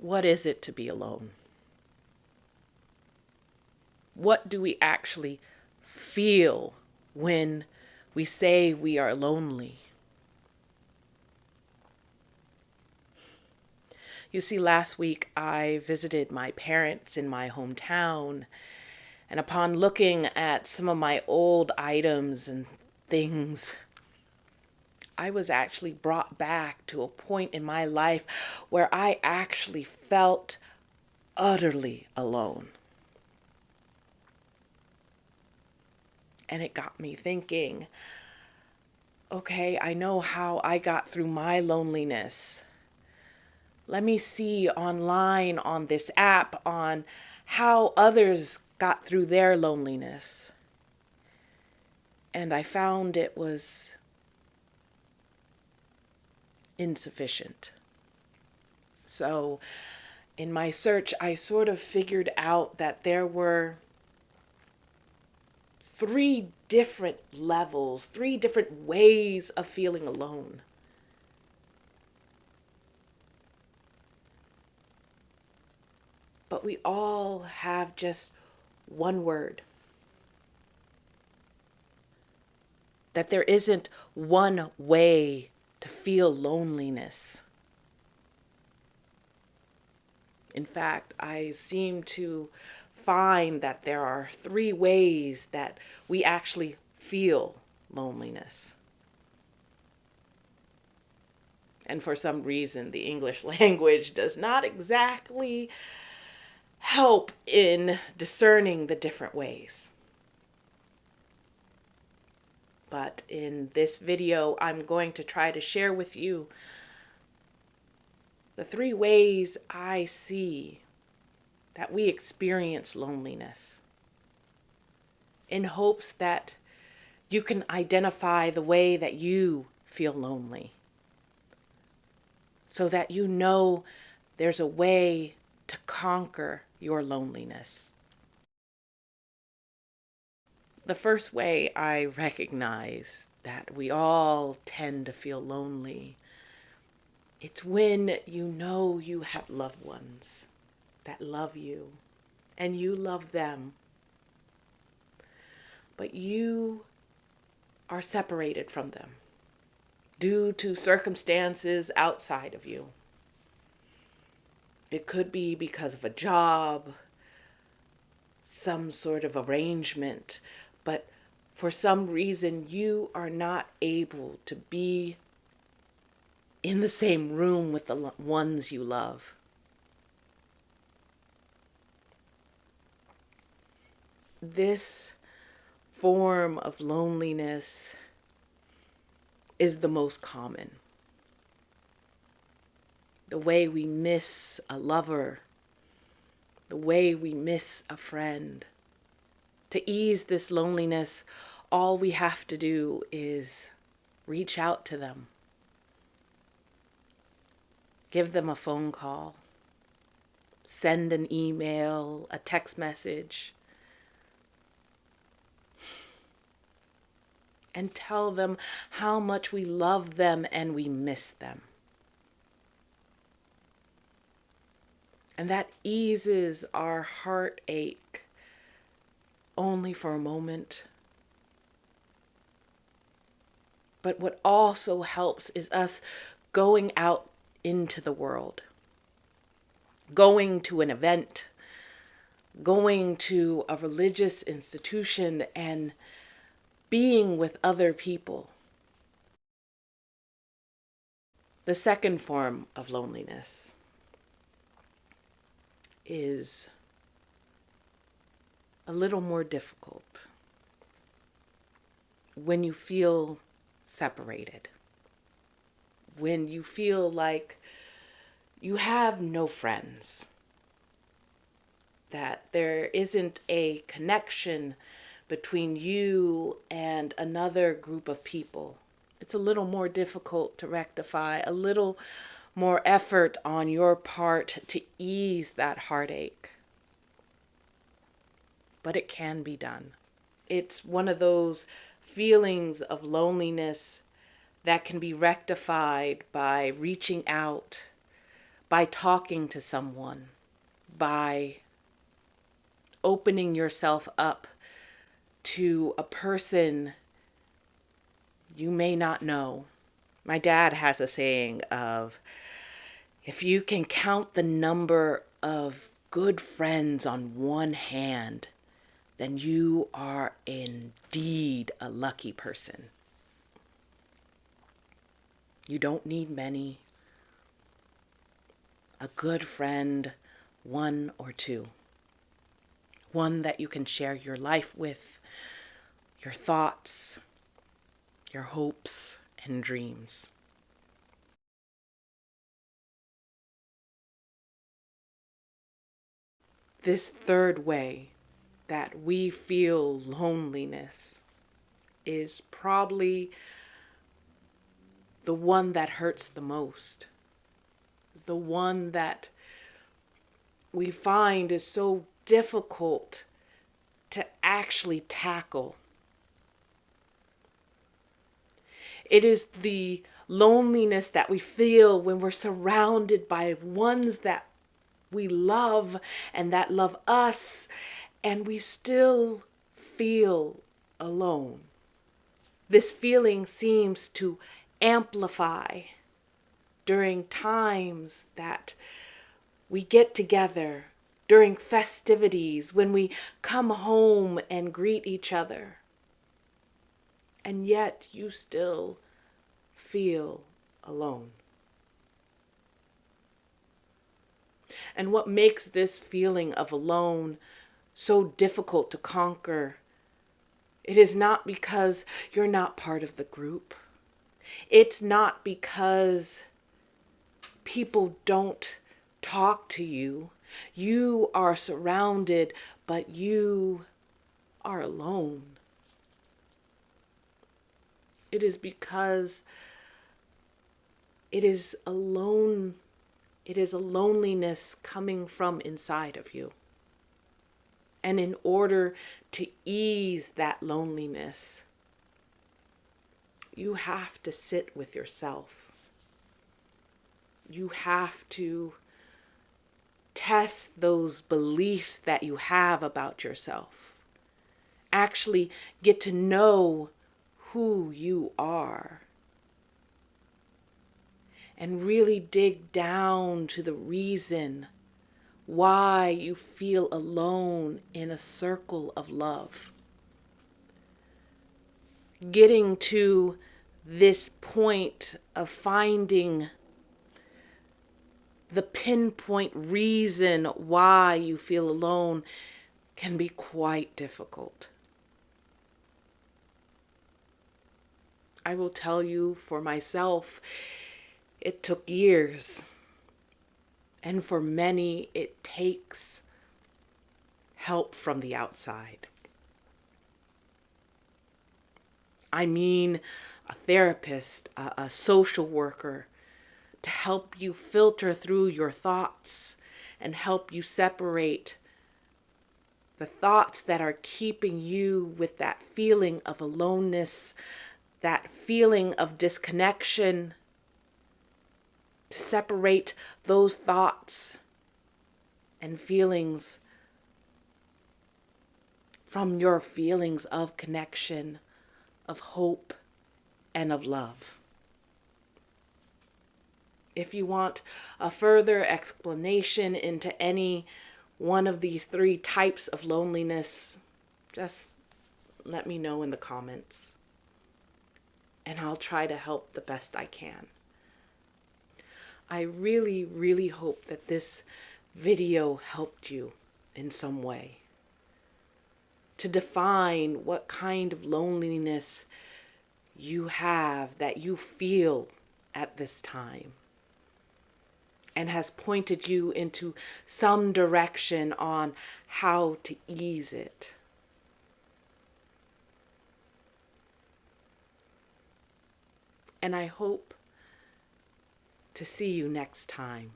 what is it to be alone? What do we actually feel when we say we are lonely? You see, last week I visited my parents in my hometown, and upon looking at some of my old items and things, I was actually brought back to a point in my life where I actually felt utterly alone. And it got me thinking, okay, I know how I got through my loneliness. Let me see online on this app on how others got through their loneliness. And I found it was insufficient. So in my search, I sort of figured out that there were 3 different levels, 3 different ways of feeling alone. But we all have just one word. That there isn't one way to feel loneliness. In fact, I seem to find that there are 3 ways that we actually feel loneliness. And for some reason, the English language does not exactly help in discerning the different ways. But in this video, I'm going to try to share with you the 3 ways I see that we experience loneliness, in hopes that you can identify the way that you feel lonely, so that you know there's a way to conquer your loneliness. The first way I recognize that we all tend to feel lonely, it's when you know you have loved ones that love you and you love them, but you are separated from them due to circumstances outside of you. It could be because of a job, some sort of arrangement, but for some reason you are not able to be in the same room with the ones you love. This form of loneliness is the most common. The way we miss a lover, the way we miss a friend. To ease this loneliness, all we have to do is reach out to them. Give them a phone call. Send an email, a text message. And tell them how much we love them and we miss them. And that eases our heartache only for a moment. But what also helps is us going out into the world, going to an event, going to a religious institution, and being with other people. The second form of loneliness is a little more difficult when you feel separated, when you feel like you have no friends, that there isn't a connection between you and another group of people. It's a little more difficult to rectify, a little more effort on your part to ease that heartache. But it can be done. It's one of those feelings of loneliness that can be rectified by reaching out, by talking to someone, by opening yourself up to a person you may not know. My dad has a saying of, if you can count the number of good friends on one hand, then you are indeed a lucky person. You don't need many. A good friend, one or two. One that you can share your life with, your thoughts, your hopes and dreams. This third way that we feel loneliness is probably the one that hurts the most. The one that we find is so difficult to actually tackle. It is the loneliness that we feel when we're surrounded by ones that we love and that love us, and we still feel alone. This feeling seems to amplify during times that we get together, during festivities, when we come home and greet each other. And yet you still feel alone. And what makes this feeling of alone so difficult to conquer, it is not because you're not part of the group. It's not because people don't talk to you. You are surrounded, but you are alone. It is because it is alone. It is a loneliness coming from inside of you. And in order to ease that loneliness, you have to sit with yourself. You have to test those beliefs that you have about yourself. Actually get to know who you are. And really dig down to the reason why you feel alone in a circle of love. Getting to this point of finding the pinpoint reason why you feel alone can be quite difficult. I will tell you, for myself, it took years. And for many, it takes help from the outside. I mean, a therapist, a social worker, to help you filter through your thoughts and help you separate the thoughts that are keeping you with that feeling of aloneness, that feeling of disconnection, to separate those thoughts and feelings from your feelings of connection, of hope, and of love. If you want a further explanation into any one of these three types of loneliness, just let me know in the comments, and I'll try to help the best I can. I really, really hope that this video helped you in some way to define what kind of loneliness you have, that you feel at this time, and has pointed you into some direction on how to ease it. And I hope to see you next time.